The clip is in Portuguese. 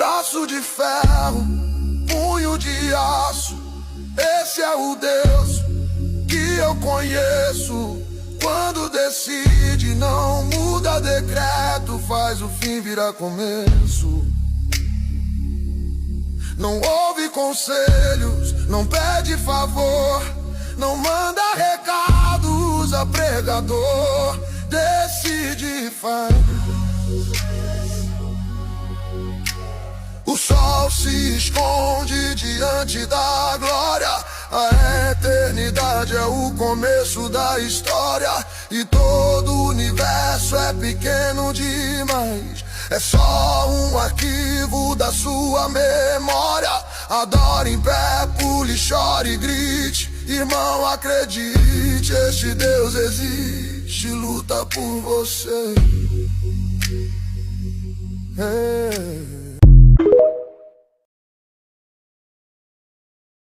Braço de ferro, punho de aço, esse é o Deus que eu conheço. Quando decide, não muda decreto, faz o fim virar começo. Não ouve conselhos, não pede favor, não manda recados a pregador. Decide e faz. O sol se esconde diante da glória. A eternidade é o começo da história. E todo o universo é pequeno demais. É só um arquivo da sua memória. Adore em pé, pule, chore e grite. Irmão, acredite, este Deus existe, luta por você.